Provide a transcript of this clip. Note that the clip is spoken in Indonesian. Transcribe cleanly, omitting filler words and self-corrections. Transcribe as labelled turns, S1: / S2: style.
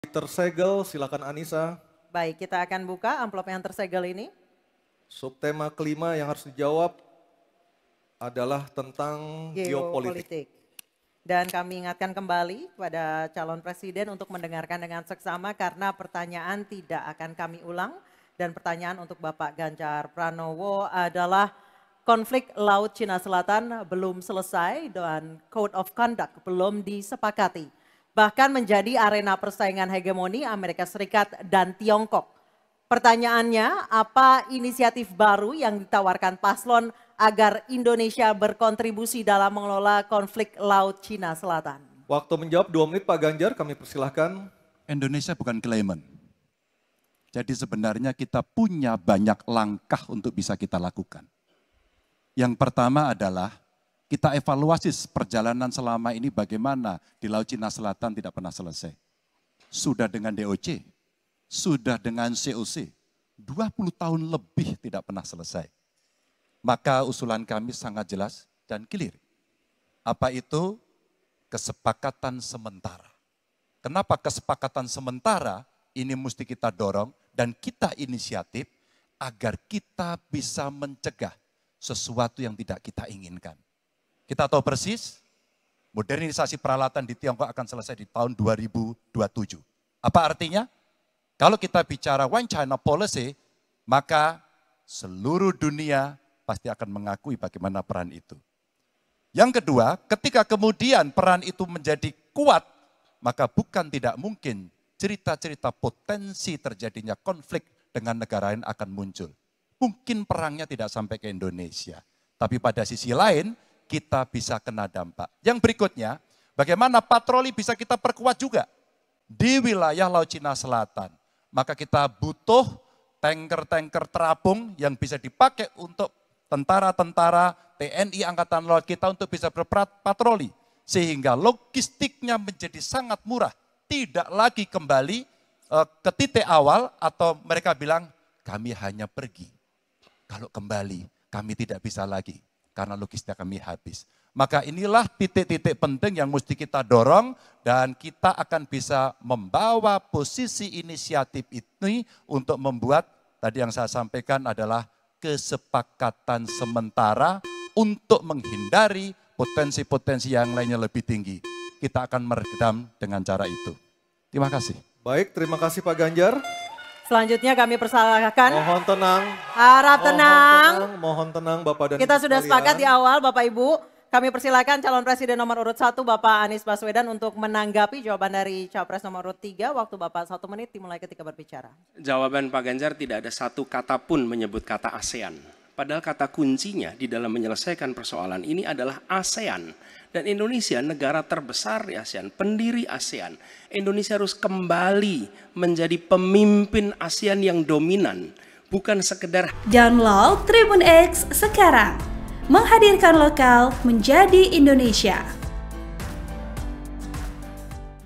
S1: Tersegel, silakan Anissa.
S2: Baik, kita akan buka amplop yang tersegel ini.
S1: Subtema kelima yang harus dijawab adalah tentang geopolitik.
S2: Dan kami ingatkan kembali kepada calon presiden untuk mendengarkan dengan seksama karena pertanyaan tidak akan kami ulang. Dan pertanyaan untuk Bapak Ganjar Pranowo adalah konflik Laut Cina Selatan belum selesai dan Code of Conduct belum disepakati. Bahkan menjadi arena persaingan hegemoni Amerika Serikat dan Tiongkok. Pertanyaannya, apa inisiatif baru yang ditawarkan paslon agar Indonesia berkontribusi dalam mengelola konflik Laut Cina Selatan?
S1: Waktu menjawab 2 menit Pak Ganjar, kami persilahkan.
S3: Indonesia bukan claimant. Jadi sebenarnya kita punya banyak langkah untuk bisa kita lakukan. Yang pertama adalah kita evaluasi perjalanan selama ini bagaimana di Laut Cina Selatan tidak pernah selesai. Sudah dengan DOC, sudah dengan COC, 20 tahun lebih tidak pernah selesai. Maka usulan kami sangat jelas dan clear. Apa itu? Kesepakatan sementara. Kenapa kesepakatan sementara ini mesti kita dorong dan kita inisiatif agar kita bisa mencegah sesuatu yang tidak kita inginkan. Kita tahu persis, modernisasi peralatan di Tiongkok akan selesai di tahun 2027. Apa artinya? Kalau kita bicara One China Policy, maka seluruh dunia pasti akan mengakui bagaimana peran itu. Yang kedua, ketika kemudian peran itu menjadi kuat, maka bukan tidak mungkin cerita-cerita potensi terjadinya konflik dengan negara lain akan muncul. Mungkin perangnya tidak sampai ke Indonesia, tapi pada sisi lain, kita bisa kena dampak. Yang berikutnya, bagaimana patroli bisa kita perkuat juga di wilayah Laut Cina Selatan. Maka kita butuh tanker-tanker terapung yang bisa dipakai untuk tentara-tentara TNI Angkatan Laut kita untuk bisa berpatroli. Sehingga logistiknya menjadi sangat murah. Tidak lagi kembali ke titik awal atau mereka bilang kami hanya pergi. Kalau kembali kami tidak bisa lagi. Karena logistik kami habis. Maka inilah titik-titik penting yang mesti kita dorong dan kita akan bisa membawa posisi inisiatif ini untuk membuat, tadi yang saya sampaikan adalah kesepakatan sementara untuk menghindari potensi-potensi yang lainnya lebih tinggi. Kita akan meredam dengan cara itu. Terima kasih.
S1: Baik, terima kasih Pak Ganjar.
S2: Selanjutnya kami persilahkan.
S1: Mohon tenang.
S2: Harap tenang.
S1: Mohon tenang Bapak dan
S2: Kita
S1: Ibu
S2: sudah
S1: sekalian.
S2: sepakat di awal Bapak Ibu. Kami persilakan calon presiden nomor urut 1 Bapak Anies Baswedan untuk menanggapi jawaban dari capres nomor urut 3. Waktu Bapak 1 menit dimulai ketika berbicara.
S4: Jawaban Pak Ganjar tidak ada satu kata pun menyebut kata ASEAN. Padahal kata kuncinya di dalam menyelesaikan persoalan ini adalah ASEAN. Dan Indonesia negara terbesar di ASEAN, pendiri ASEAN. Indonesia harus kembali menjadi pemimpin ASEAN yang dominan. Bukan sekedar
S5: Download Tribun X sekarang. Menghadirkan lokal menjadi Indonesia.